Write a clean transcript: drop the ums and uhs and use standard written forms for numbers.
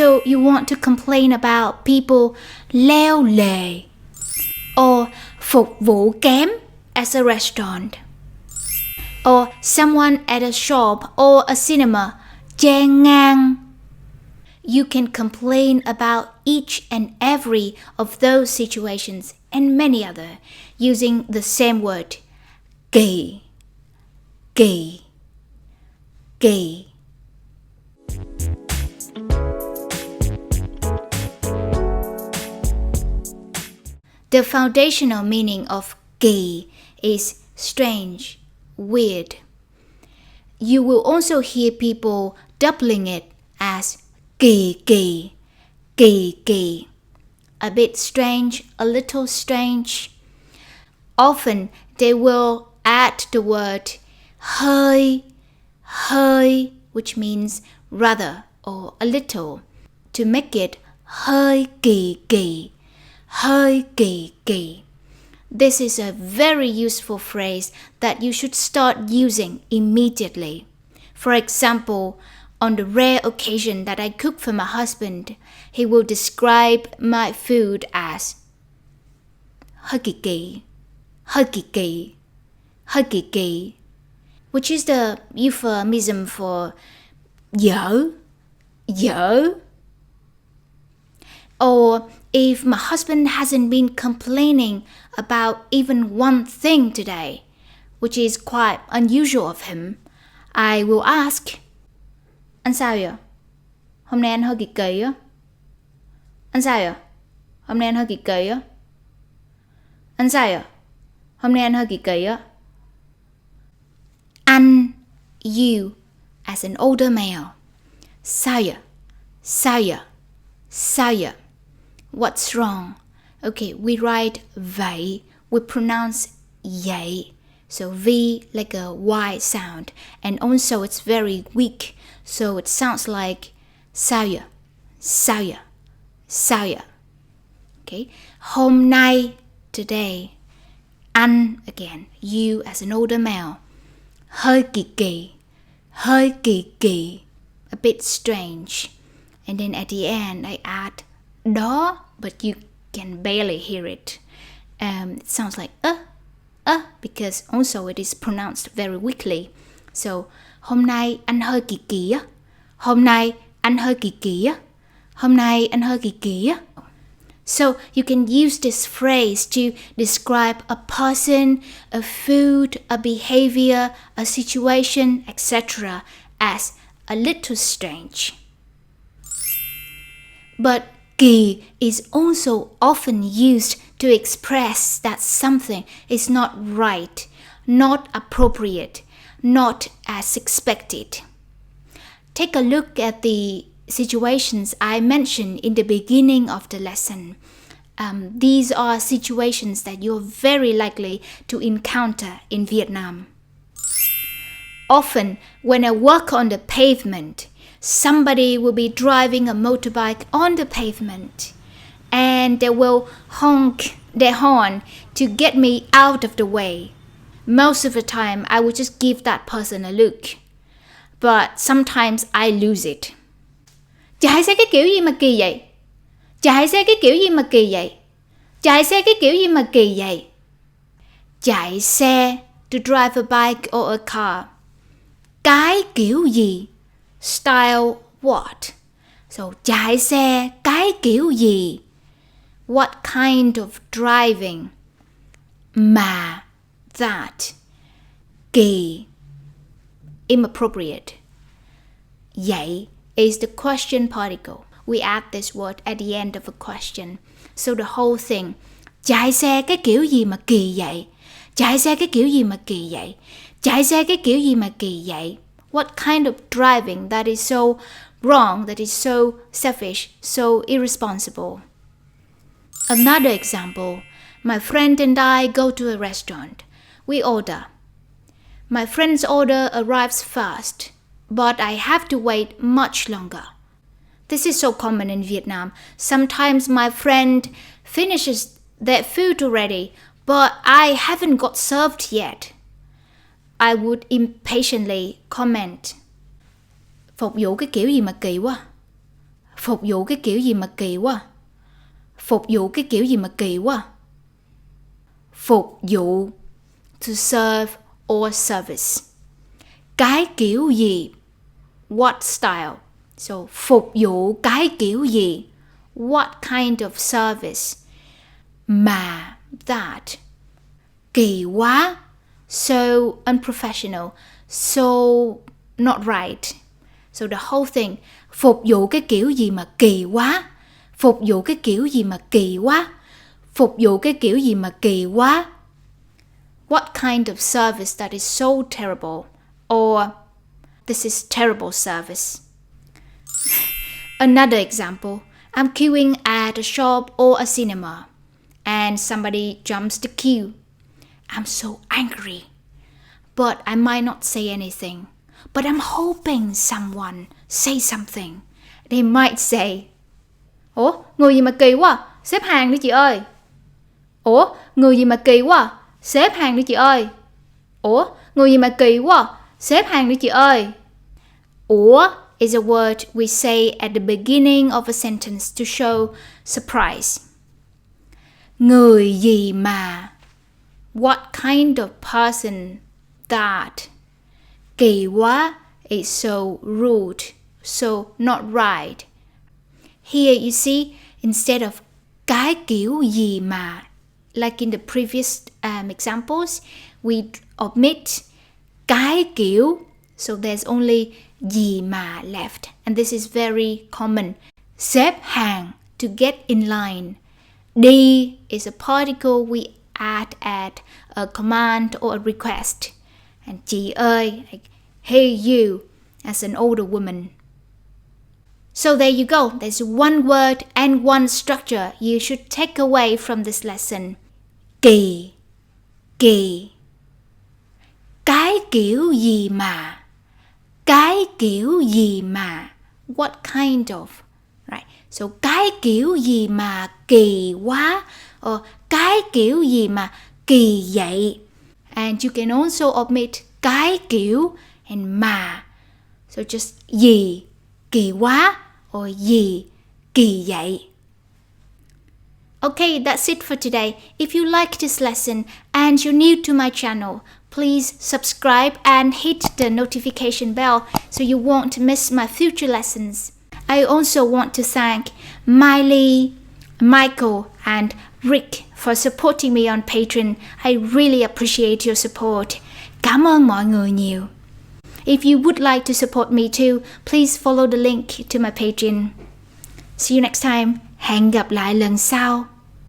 So you want to complain about people leo lề or phục vụ kém at a restaurant, or someone at a shop or a cinema chen ngang. You can complain about each and every of those situations and many other using the same word, kỳ, kỳ, kỳ. The foundational meaning of kỳ is strange, weird. You will also hear people doubling it as kỳ kỳ, kỳ kỳ. A bit strange, a little strange. Often they will add the word hơi, hơi, which means rather or a little, to make it hơi kỳ kỳ, hơi kỳ kỳ. This is a very useful phrase that you should start using immediately. For example, on the rare occasion that I cook for my husband, he will describe my food as hơi kỳ kỳ, hơi kỳ kỳ, hơi kỳ kỳ, which is the euphemism for dở, dở. Or if my husband hasn't been complaining about even one thing today, which is quite unusual of him, I will ask, anh sao vậy? Hôm nay anh hơi kỳ kỳ á. Anh sao vậy? Hôm nay anh hơi kỳ kỳ á. Anh sao vậy? Hôm nay anh hơi kỳ kỳ á. Anh, you, as an older male. Sao vậy? Sao vậy? Sao vậy? What's wrong? Okay, we write vậy. We pronounce vậy. So V like a Y sound. And also it's very weak. So it sounds like sao vậy? Sao vậy? Sao vậy? Okay. Hôm nay, today. Anh, again, you as an older male. Hơi kỳ kỳ. Hơi kỳ kỳ. A bit strange. And then at the end I add đó, but you can barely hear it. It sounds like because also it is pronounced very weakly. So, hôm nay anh hơi kỳ kỳ á. Hôm nay anh hơi kỳ kỳ á. Hôm nay anh hơi kỳ kỳ á. So, you can use this phrase to describe a person, a food, a behavior, a situation, etc. as a little strange. But kỳ is also often used to express that something is not right, not appropriate, not as expected. Take a look at the situations I mentioned in the beginning of the lesson. These are situations that you're very likely to encounter in Vietnam. Often, when I walk on the pavement, somebody will be driving a motorbike on the pavement and they will honk their horn to get me out of the way. Most of the time, I would just give that person a look. But sometimes I lose it. Chạy xe cái kiểu gì mà kỳ vậy? Chạy xe cái kiểu gì mà kỳ vậy? Chạy xe cái kiểu gì mà kỳ vậy? Chạy xe, to drive a bike or a car. Cái kiểu gì? Style what? So, chạy xe cái kiểu gì? What kind of driving? Mà, that. Kỳ, inappropriate. Vậy is the question particle. We add this word at the end of a question. So the whole thing. Chạy xe cái kiểu gì mà kỳ vậy? Chạy xe cái kiểu gì mà kỳ vậy? Chạy xe cái kiểu gì mà kỳ vậy? What kind of driving that is so wrong, that is so selfish, so irresponsible? Another example. My friend and I go to a restaurant. We order. My friend's order arrives fast, but I have to wait much longer. This is so common in Vietnam. Sometimes my friend finishes their food already, but I haven't got served yet. I would impatiently comment. Phục vụ cái kiểu gì mà kỳ quá? Phục vụ cái kiểu gì mà kỳ quá. Phục vụ cái kiểu gì mà kỳ quá. Phục vụ, to serve or service. Cái kiểu gì, what style. So phục vụ cái kiểu gì, what kind of service. Mà, that. Kỳ quá, so unprofessional, so not right. So the whole thing, phục vụ cái kiểu gì mà kỳ quá. Phục vụ cái kiểu gì mà kỳ quá. Phục vụ cái kiểu gì mà kỳ quá. What kind of service that is so terrible, or this is terrible service. Another example, I'm queuing at a shop or a cinema, and somebody jumps the queue. I'm so angry, but I might not say anything. But I'm hoping someone say something. They might say, ủa, người gì mà kỳ quá, xếp hàng đi chị ơi. Ủa, người gì mà kỳ quá, xếp hàng đi chị ơi. Ủa, người gì mà kỳ quá, xếp hàng đi chị ơi. Ủa is a word we say at the beginning of a sentence to show surprise. Người gì mà, what kind of person that. Kỳ quá is so rude, so not right. Here you see, instead of cái kiểu gì mà, like in the previous examples, we omit cái kiểu, so there's only gì mà left, and this is very common. Xếp hàng, to get in line. Đi is a particle we add at a command or a request. And chị ơi, like, hey you, as an older woman. So there you go. There's one word and one structure you should take away from this lesson. Kỳ, kỳ. Cái kiểu gì mà. Cái kiểu gì mà. What kind of. Right. So cái kiểu gì mà kỳ quá. Or cái kiểu gì mà kỳ vậy. And you can also omit cái kiểu and mà. So just gì, kỳ quá, or gì, kỳ vậy. Okay, that's it for today. If you like this lesson and you're new to my channel, please subscribe and hit the notification bell so you won't miss my future lessons. I also want to thank Miley, Michael, and Rick for supporting me on Patreon. I really appreciate your support. Cảm ơn mọi người nhiều. If you would like to support me too, please follow the link to my Patreon. See you next time. Hẹn gặp lại lần sau.